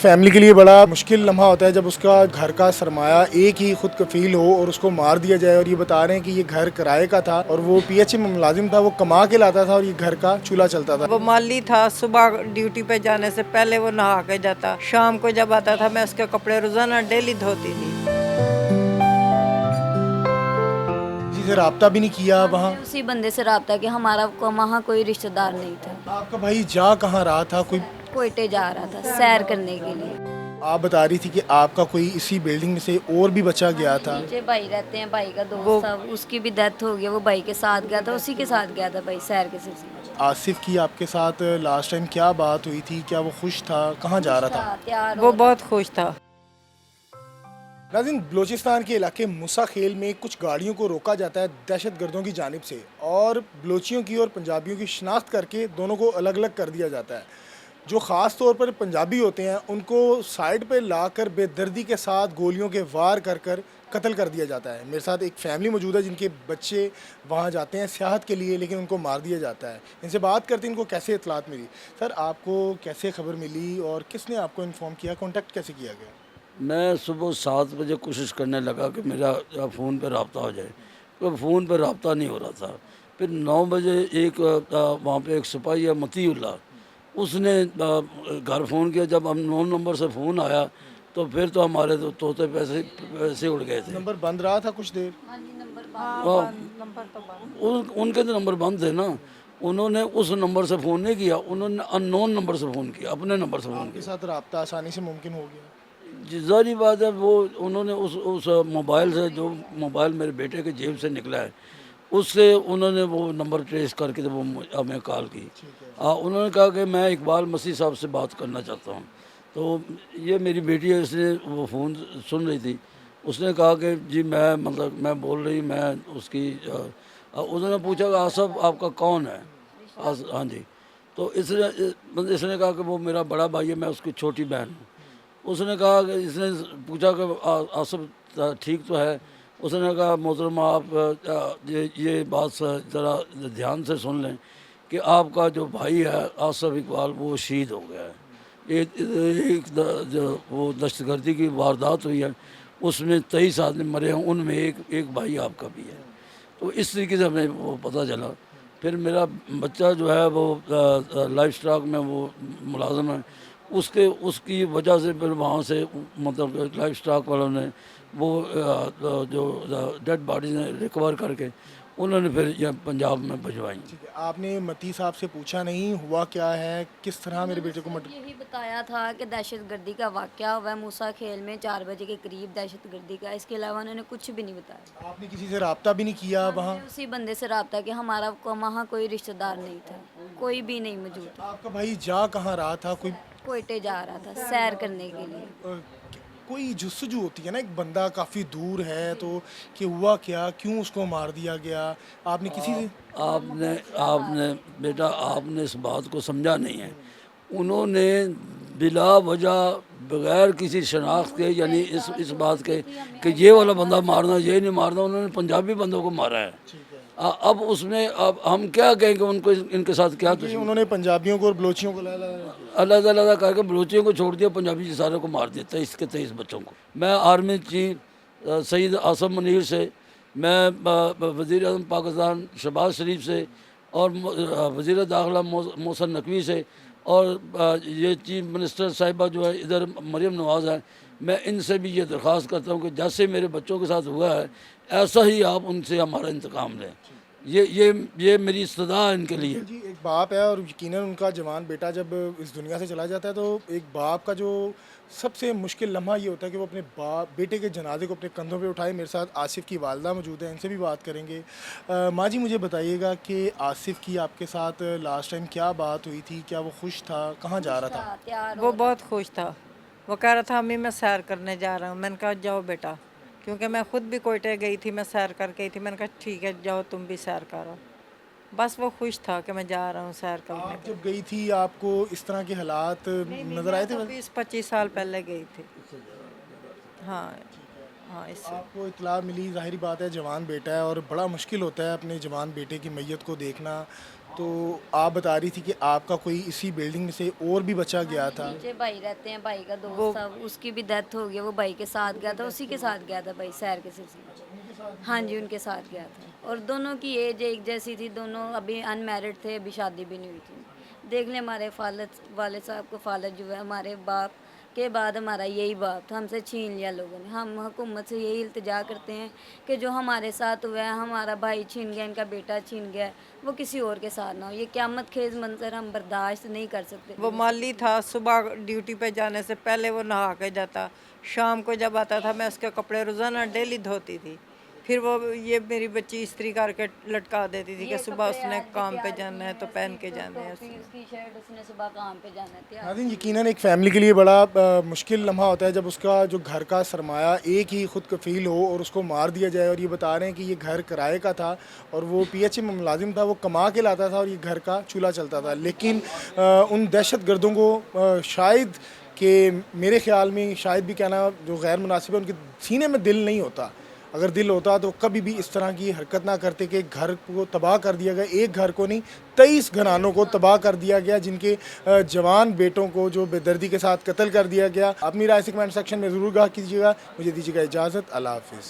Family के लिए बड़ा मुश्किल लम्हा होता है जब उसका घर का सरमाया एक ही खुद कफील हो और उसको मार दिया जाए। और ये बता रहे हैं कि ये घर किराए का था और वो पीएचए में मुलाजिम था, वो कमा के लाता था और ये घर का चूल्हा चलता था। वो माली था, सुबह ड्यूटी पे जाने से पहले वो नहा के जाता, शाम को जब आता था मैं उसके कपड़े रोजाना डेली धोती थी। किसी से राब्ता भी नहीं किया वहाँ? उसी बंदे से रहा कि हमारा वहाँ कोई रिश्तेदार नहीं था। आपका भाई जा कहाँ रहा था? कोई कोयटे जा रहा था सैर करने के लिए। आप बता रही थी कि आपका कोई इसी बिल्डिंग में से और भी बचा गया था। नीचे भाई रहते हैं, भाई का दोस्त था, उसकी भी डेथ हो गई। वो भाई के साथ गया था, उसी के साथ गया था भाई सैर के सिलसिले। आसिफ की आपके साथ लास्ट टाइम क्या बात हुई थी? क्या वो खुश था? कहाँ जा रहा था? तैयार वो बहुत खुश था। नाज़रीन, बलूचिस्तान के इलाके मूसा खेल में कुछ गाड़ियों को रोका जाता है दहशत गर्दों की जानिब से, और बलोचियों की और पंजाबियों की शनाख्त करके दोनों को अलग अलग कर दिया जाता है। जो ख़ास तौर पर पंजाबी होते हैं उनको साइड पे लाकर बेदर्दी के साथ गोलियों के वार कर कर कत्ल कर दिया जाता है। मेरे साथ एक फ़ैमिली मौजूद है जिनके बच्चे वहाँ जाते हैं सियाहत के लिए, लेकिन उनको मार दिया जाता है। इनसे बात करते हैं इनको कैसे इतलात मिली। सर, आपको कैसे खबर मिली और किसने आपको इन्फॉर्म किया, कॉन्टेक्ट कैसे किया गया? मैं सुबह 7 बजे कोशिश करने लगा कि मेरा फ़ोन पर रब्ता हो जाए, तो फ़ोन पर रब्ता नहीं हो रहा था। फिर 9 बजे एक वहाँ पे एक सिपाही है मतीउल्लाह, उसने घर फ़ोन किया। जब हम 9 नंबर से फ़ोन आया तो फिर तो हमारे तो तोते पैसे पैसे उड़ गए थे। नंबर बंद रहा था कुछ देर? नंबर तो बंद। उनके तो नंबर बंद थे ना। उन्होंने उस नंबर से फ़ोन नहीं किया, उन्होंने अननोन नंबर से फ़ोन किया, अपने नंबर से फ़ोन आपके किया। साथ रब्ता आसानी से मुमकिन हो गया? जी, ज़ाहिर बात है, वो उन्होंने उस मोबाइल से, जो मोबाइल मेरे बेटे के जेब से निकला है, उससे उन्होंने वो नंबर ट्रेस करके तो वो हमें कॉल की। उन्होंने कहा कि मैं इकबाल मसीह साहब से बात करना चाहता हूँ। तो ये मेरी बेटी है, इसने वो फ़ोन सुन रही थी। उसने कहा कि जी मैं, मतलब मैं बोल रही, मैं उसकी उन्होंने पूछा कि आसफ आपका कौन है? हाँ जी। तो इसने मतलब इसने कहा कि वो मेरा बड़ा भाई है, मैं उसकी छोटी बहन हूँ। उसने कहा कि इसने पूछा कि आसफ ठीक तो है? उसने कहा मोहतरमा आप ये बात ज़रा ध्यान से सुन लें कि आपका जो भाई है आसफ इकबाल, वो शहीद हो गया है। जो वो दहशतगर्दी की वारदात हुई है उसमें 23 आदमी मरे हैं, उनमें एक भाई आपका भी है। तो इस तरीके से हमें वो पता चला। फिर मेरा बच्चा जो है वो लाइफ स्टॉक में वो मुलाजिम है, उसके उसकी वजह से फिर वहाँ से मतलब लाइफ स्टॉक वालों ने वो जो डेड बॉडीज ने रिकवर करके उन्होंने फिर यहाँ पंजाब में भिजवाई। ठीक है, आपने मती साहब से पूछा नहीं हुआ क्या है, किस तरह मेरे बेटे को यही बताया था कि दहशतगर्दी का वाकया हुआ है मूसा खेल में 4 बजे के करीब दहशतगर्दी का। इसके अलावा उन्होंने कुछ भी नहीं बताया। आपने किसी से राब्ता भी नहीं किया वहाँ? उसी बंदे से रहा कि हमारा वहाँ कोई रिश्तेदार नहीं था, कोई भी नहीं मौजूद था। आपका भाई जा कहाँ रहा था? कोयटे जा रहा था सैर करने के लिए। अ, कोई जुस्सुजू होती है ना, एक बंदा काफ़ी दूर है तो कि हुआ क्या, क्यों उसको मार दिया गया? आपने किसी से? आपने आपने बेटा, आपने इस बात को समझा नहीं है। उन्होंने बिला वजह, बगैर किसी शनाख्त के, यानी इस बात के कि ये वाला बंदा मारना, ये नहीं मारना, उन्होंने पंजाबी बंदों को मारा है। अब उसमें अब हम क्या कहेंगे उनको, इनके साथ क्या कि उन्होंने पंजाबियों को और बलोचियों को अलग अलग करके बलूचियों को छोड़ दिया, पंजाबी जी सारे को मार दिया, 23 के 23 बच्चों को। मैं आर्मी चीफ सईद आसम मुनीर से, मैं वज़ीर आज़म पाकिस्तान शहबाज शरीफ से, और वज़ीर दाखिला मोहसन नकवी से, और ये चीफ मिनिस्टर साहिबा जो है इधर मरीम नवाज़ है, मैं इनसे भी ये दरख्वास्त करता हूँ कि जैसे मेरे बच्चों के साथ हुआ है ऐसा ही आप उनसे हमारा इंतकाम लें। ये मेरी इस्तदा है इनके लिए। जी, एक बाप है और यकीनन उनका जवान बेटा जब इस दुनिया से चला जाता है तो एक बाप का जो सबसे मुश्किल लम्हा ये होता है कि वो अपने बेटे के जनाजे को अपने कंधों पे उठाए। मेरे साथ आसिफ की वालदा मौजूद है, इनसे भी बात करेंगे। माँ जी, मुझे बताइएगा कि आसिफ की आपके साथ लास्ट टाइम क्या बात हुई थी? क्या वो खुश था? कहाँ जा रहा था? वो बहुत खुश था। वो कह रहा था अम्मी मैं सैर करने जा रहा हूँ। मैंने कहा जाओ बेटा, क्योंकि मैं खुद भी कोयटे गई थी, मैं सैर करके आई थी। मैंने कहा ठीक है जाओ तुम भी सैर करो। बस वो खुश था कि मैं जा रहा हूँ सैर करने। आप जब गई थी आपको इस तरह के हालात नज़र आए थे? 20-25 साल पहले गई थी। हाँ हाँ, इससे आपको इतला मिली, ज़ाहिर बात है जवान बेटा है और बड़ा मुश्किल होता है अपने जवान बेटे की मैयत को देखना। तो आप बता रही थी कि आपका कोई इसी बिल्डिंग में से और भी बचा गया था। नीचे भाई रहते हैं, भाई का दोस्त था, उसकी भी डेथ हो गई, वो भाई के साथ गया था, उसी के साथ गया था भाई सैर के सिलसिले में। हाँ जी, उनके साथ गया था और दोनों की एज एक जैसी थी, दोनों अभी अनमैरिड थे, अभी शादी भी नहीं हुई थी। देख लें हमारे वाले साहब को फालत जो है हमारे बाप के बाद हमारा यही बाप था, हमसे छीन लिया लोगों ने। हम हुकूमत से यही इल्तिजा करते हैं कि जो हमारे साथ हुआ है, हमारा भाई छीन गया, इनका बेटा छीन गया, वो किसी और के साथ ना हो। ये क़यामत खेज़ मंजर हम बर्दाश्त नहीं कर सकते। वो माली था, सुबह ड्यूटी पे जाने से पहले वो नहा के जाता, शाम को जब आता था मैं उसके कपड़े रोज़ाना डेली धोती थी। फिर वो ये मेरी बच्ची इस्त्री करके लटका देती थी कि सुबह उसने काम पे जाना है तो पहन के जाना है। उसकी शर्ट उसने सुबह काम पे जाना था। नाज़रीन, यकीनन एक फ़ैमिली के लिए बड़ा मुश्किल लम्हा होता है जब उसका जो घर का सरमाया एक ही खुद कफ़ील हो और उसको मार दिया जाए। और ये बता रहे हैं कि ये घर किराए का था और वो PHA में मुलाजिम था, वो कमा के लाता था और ये घर का चूल्हा चलता था। लेकिन उन दहशत गर्दों को शायद कि मेरे ख़्याल में शायद भी कहना जो गैर मुनासिब है, उनके सीने में दिल नहीं होता। अगर दिल होता तो कभी भी इस तरह की हरकत ना करते कि घर को तबाह कर दिया गया। एक घर को नहीं, 23 घरानों को तबाह कर दिया गया, जिनके जवान बेटों को जो बेदर्दी के साथ कत्ल कर दिया गया। अपनी राय से कमेंट सेक्शन में ज़रूर आगाह कीजिएगा। मुझे दीजिएगा इजाज़त। अल्लाह हाफ़िज़।